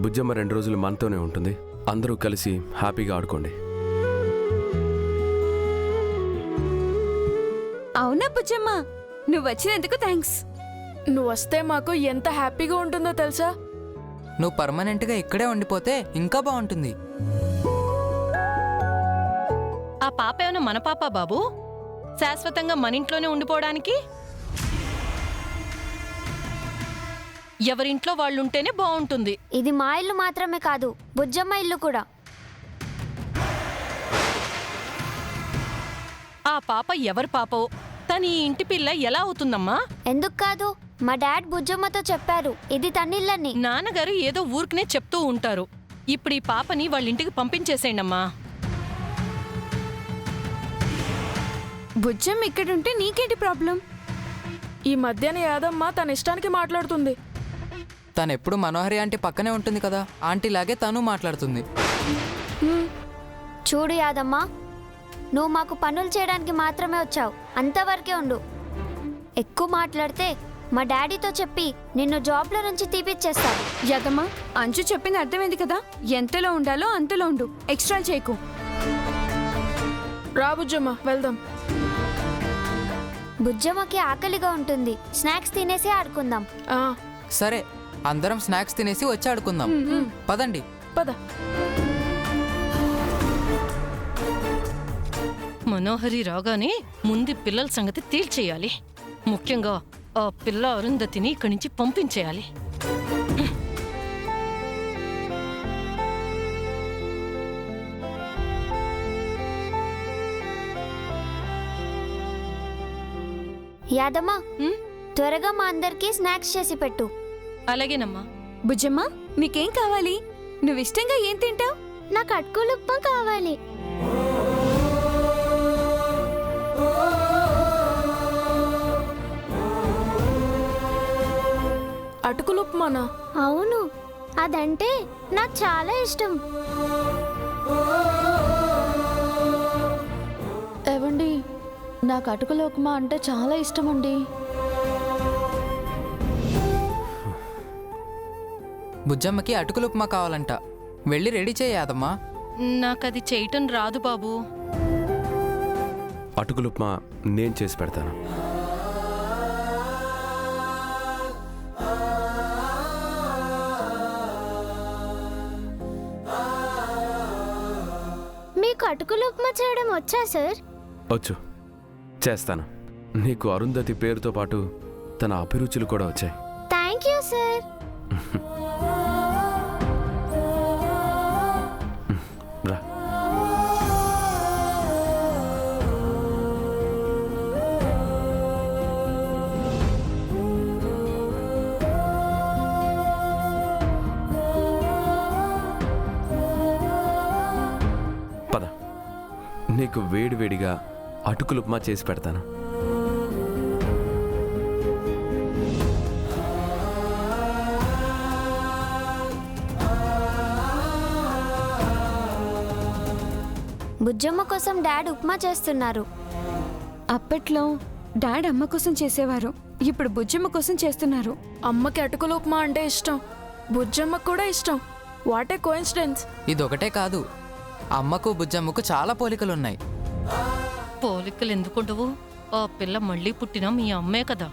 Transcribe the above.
బుజ్జమ్మ 2 రోజులు మనతోనే ఉంటుంది. అందరూ కలిసి హ్యాపీగా ఆడుకోండి. అవునా బుజ్జమ్మ, నువ్వు వచ్చినందుకు థ్యాంక్స్. నువ్వు వస్తే మాకు ఎంత హ్యాపీగా ఉంటుందో తెలుసా? నువ్వు పర్మనెంట్గా ఇక్కడే ఉండిపోతే ఇంకా బాగుంటుంది. ఆ పాప ఏమైనా మన పాప బాబు? శాశ్వతంగా మన ఇంట్లోనే ఉండిపోవడానికి? ఎవరింట్లో వాళ్ళుంటేనే బాగుంటుంది. ఇది మా ఇల్లు మాత్రమే కాదు, బుజ్జమ్మ ఇల్లు కూడా. ఆ పాప ఎవరి పాపో? తను ఈ ఇంటి పిల్ల ఎలా అవుతుందమ్మా? ఎందుకు కాదు, మా డాడ్ బుజ్జమ్మతో చెప్పారు ఇది తన్నిళ్ళని. నాన్నగారు ఏదో ఊరికనే చెప్తూ ఉంటారు. ఇప్పుడు ఈ పాపని వాళ్ళ ఇంటికి పంపించేసేయండమ్మా. బుజ్జమ్మ ఇక్కడుంటే నీకేంటి ప్రాబ్లం? ఈ మధ్యన యాదమ్మ తన ఇష్టానికి మాట్లాడుతుంది. తను ఎప్పుడు మనోహరి ఆంటీ పక్కనే ఉంటుంది కదా, ఆంటీలాగే తను మాట్లాడుతుంది. చూడు యాదమ్మ, నువ్వు మాకు పనులు చేయడానికి మాత్రమే వచ్చావు, అంతవరకే ఉండు. ఎక్కువ మాట్లాడితే మా డాడీతో చెప్పి నిన్ను జాబ్లో నుంచి తీపిచ్చేస్తావు. యాదమ్మ, అంచు చెప్పింది అర్థమైంది కదా, ఎంతలో ఉండాలో అంతలో ఉండు, ఎక్స్ట్రా చేయకు. రా బుజ్జమ్మ వెళ్దాం. బుజ్జమ్మకి ఆకలిగా ఉంటుంది, స్నాక్స్ తినేసి ఆడుకుందాం. సరే, అందరం స్నాక్స్ తినేసి వచ్చి ఆడుకుందాం. పదండి. పద. మనోహరి రాగానే ముందు పిల్లల సంగతి తేల్చేయాలి. ముఖ్యంగా ఆ పిల్ల అరుంధతిని ఇక్కడి నుంచి పంపించేయాలి. యాదమ్మ, త్వరగా మా అందరికి స్నాక్స్ చేసి పెట్టు. అలాగేనమ్మా. బుజ్జమ్మ, నీకేం కావాలి? నువ్వు ఇష్టంగా ఏం తింటావు? నాకు అటుకులు ఉప్మా కావాలి. అటుకులు ఉప్మానా? అవును, అదంటే నాకు చాలా ఇష్టం. ఏవండి, నాకు అటుకుల ఉప్మా అంటే చాలా ఇష్టం అండి. బుజ్జమ్మకి అటుకులు ఉప్మా కావాలంట, వెళ్ళి రెడీ చేయాదమ్మా. నాకది చేయటం రాదు బాబు. అటుకులుప్మా నేను చేసి పెడతాను. మీకు అటుకులు ఉప్మా చేయడం వచ్చా సార్? వచ్చు, చేస్తాను. నీకు అరుంధతి పేరుతో పాటు తన అభిరుచులు కూడా వచ్చాయి. Thank you sir. రా. పద, నీకు వేడివేడిగా అటుకులుప్మా చేసి పెడతాను. బుజ్జమ్మ కోసం డాడ్ ఉప్మా చేస్తున్నారు. అప్పట్లో డాడ్ అమ్మ కోసం చేసేవారు, ఇప్పుడు బుజ్జమ్మ కోసం చేస్తున్నారు. అమ్మకి అటుకులు ఉప్మా అంటే ఇష్టం, బుజ్జమ్మకు కూడా ఇష్టం. What a coincidence. ఇదొకటే కాదు, అమ్మకు బుజ్జమ్మకు చాలా పోలికలున్నాయి. పోలికలు ఎందుకుండవు? ఆ పిల్ల మళ్ళీ పుట్టినా మీ అమ్మే కదా.